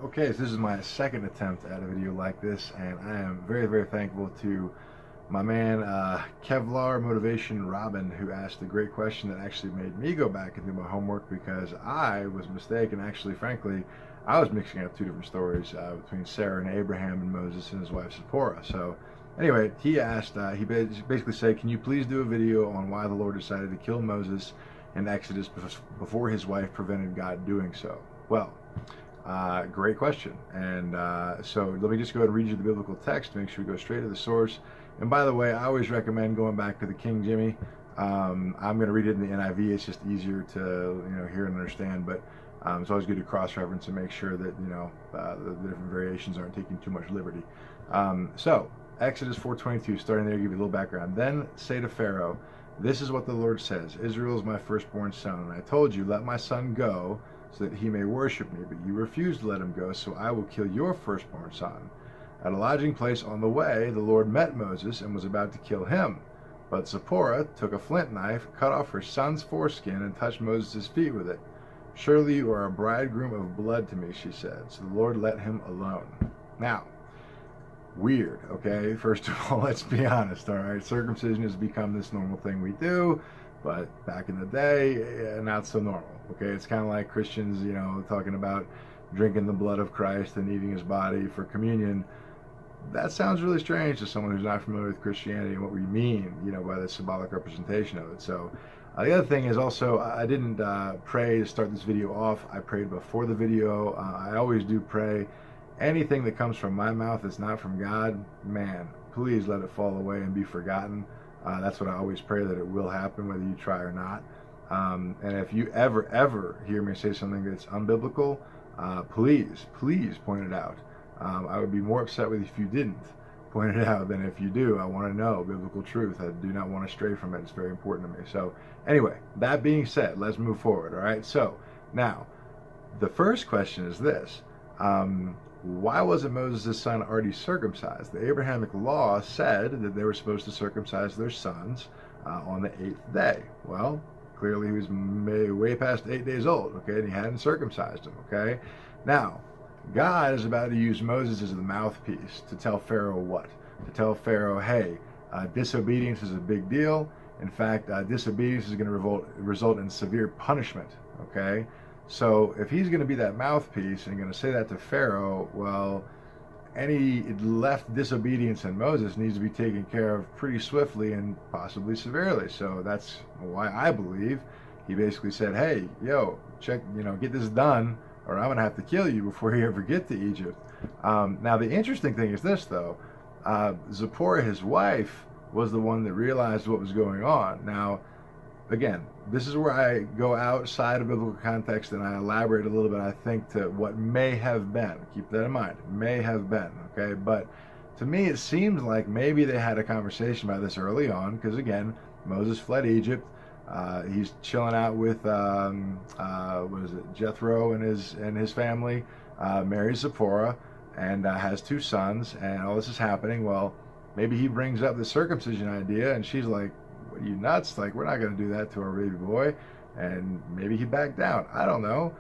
Okay, so this is my second attempt at a video like this, and I am very, very thankful to my man Kevlar Motivation Robin, who asked a great question that actually made me go back and do my homework because I was mistaken. Actually, frankly, I was mixing up two different stories between Sarah and Abraham and Moses and his wife Zipporah. So anyway, he asked, he basically said, can you please do a video on why the Lord decided to kill Moses in Exodus before his wife prevented God doing so? Well, great question. And so let me just go ahead and read you the biblical text to make sure we go straight to the source. And by the way, I always recommend going back to the King Jimmy. I'm going to read it in the NIV. It's just easier to hear and understand. But it's always good to cross-reference and make sure that the different variations aren't taking too much liberty. So Exodus 4:22, starting there, give you a little background. Then say to Pharaoh, "This is what the Lord says: Israel is my firstborn son, and I told you, let my son go, so that he may worship me. But you refused to let him go, so I will kill your firstborn son." At a lodging place on the way, the Lord met Moses and was about to kill him. But Zipporah took a flint knife, cut off her son's foreskin, and touched Moses' feet with it. "Surely you are a bridegroom of blood to me," she said. So the Lord let him alone. Now, weird, okay? First of all, let's be honest, all right? Circumcision has become this normal thing we do, but back in the day, not so normal, okay? It's kind of like Christians, talking about drinking the blood of Christ and eating his body for communion. That sounds really strange to someone who's not familiar with Christianity and what we mean, by the symbolic representation of it. So the other thing is also, I didn't pray to start this video off. I prayed before the video. I always do pray. Anything that comes from my mouth that's not from God, man, please let it fall away and be forgotten. That's what I always pray, that it will happen whether you try or not. And if you ever hear me say something that's unbiblical, please point it out. I would be more upset with you if you didn't point it out than if you do. I want to know biblical truth. I do not want to stray from it. It's very important to me. So anyway, that being said, let's move forward. All right. So now the first question is this. Why wasn't Moses' son already circumcised? The Abrahamic law said that they were supposed to circumcise their sons on the 8th day. Well, clearly he was way past 8 days old, okay, and he hadn't circumcised him, okay? Now, God is about to use Moses as the mouthpiece to tell Pharaoh what? To tell Pharaoh, hey, disobedience is a big deal. In fact, disobedience is going to result in severe punishment, okay? So if he's going to be that mouthpiece and going to say that to Pharaoh, well, any left disobedience in Moses needs to be taken care of pretty swiftly and possibly severely. So that's why I believe he basically said, hey, check, get this done, or I'm going to have to kill you before you ever get to Egypt. Now, the interesting thing is this, though. Zipporah, his wife, was the one that realized what was going on. Now, again, this is where I go outside of biblical context and I elaborate a little bit, I think, to what may have been. Keep that in mind. May have been, okay? But to me, it seems like maybe they had a conversation about this early on, because, again, Moses fled Egypt. He's chilling out with Jethro and his family, marries Zipporah, and has 2 sons, and all this is happening. Well, maybe he brings up the circumcision idea, and she's like, "What, are you nuts? Like, we're not going to do that to our baby boy." And maybe he backed down. I don't know.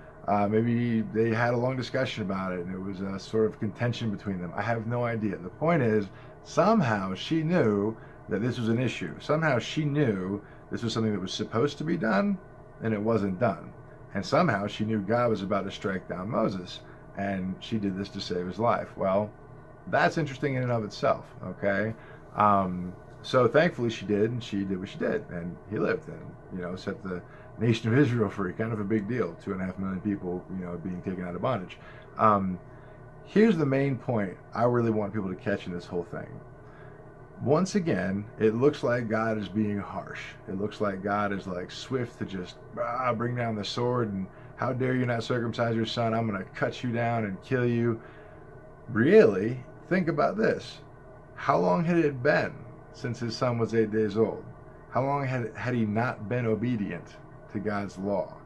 Maybe they had a long discussion about it, and it was a sort of contention between them. I have no idea. The point is, somehow she knew that this was an issue. Somehow she knew this was something that was supposed to be done, and it wasn't done. And somehow she knew God was about to strike down Moses, and she did this to save his life. Well, that's interesting in and of itself, okay? So thankfully she did, and she did what she did, and he lived, and, set the nation of Israel free. Kind of a big deal, 2.5 million people, being taken out of bondage. Here's the main point I really want people to catch in this whole thing. Once again, it looks like God is being harsh. It looks like God is like swift to just bring down the sword, and how dare you not circumcise your son? I'm going to cut you down and kill you. Really, think about this. How long had it been since his son was 8 days old? How long had he not been obedient to God's law?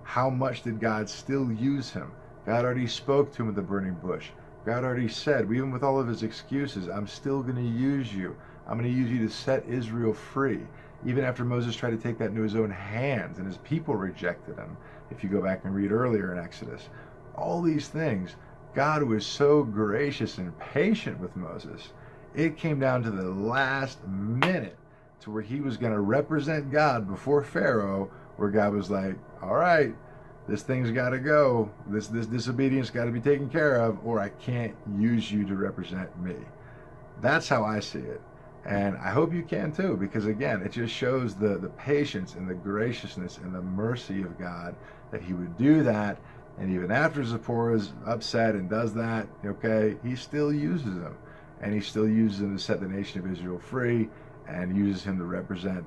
How much did God still use him? God already spoke to him at the burning bush. God already said, even with all of his excuses, I'm still going to use you. I'm going to use you to set Israel free. Even after Moses tried to take that into his own hands and his people rejected him. If you go back and read earlier in Exodus, all these things, God was so gracious and patient with Moses. It came down to the last minute to where he was going to represent God before Pharaoh, where God was like, all right, this thing's got to go. This disobedience got to be taken care of, or I can't use you to represent me. That's how I see it. And I hope you can too, because again, it just shows the patience and the graciousness and the mercy of God that he would do that. And even after Zipporah is upset and does that, okay, he still uses him. And he still uses him to set the nation of Israel free, and uses him to represent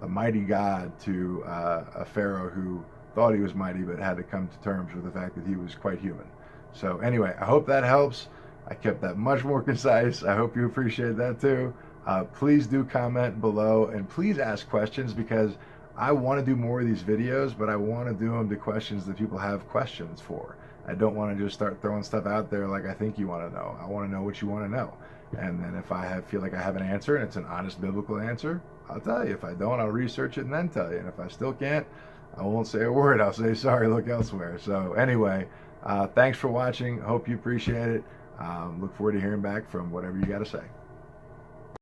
a mighty God to a Pharaoh who thought he was mighty but had to come to terms with the fact that he was quite human. So anyway, I hope that helps. I kept that much more concise. I hope you appreciate that too. Please do comment below, and please ask questions, because I want to do more of these videos, but I want to do them to questions that people have questions for. I don't want to just start throwing stuff out there like I think you want to know. I want to know what you want to know. And then if I feel like I have an answer and it's an honest biblical answer, I'll tell you. If I don't, I'll research it and then tell you. And if I still can't, I won't say a word. I'll say, sorry, look elsewhere. So anyway, thanks for watching. Hope you appreciate it. Look forward to hearing back from whatever you got to say.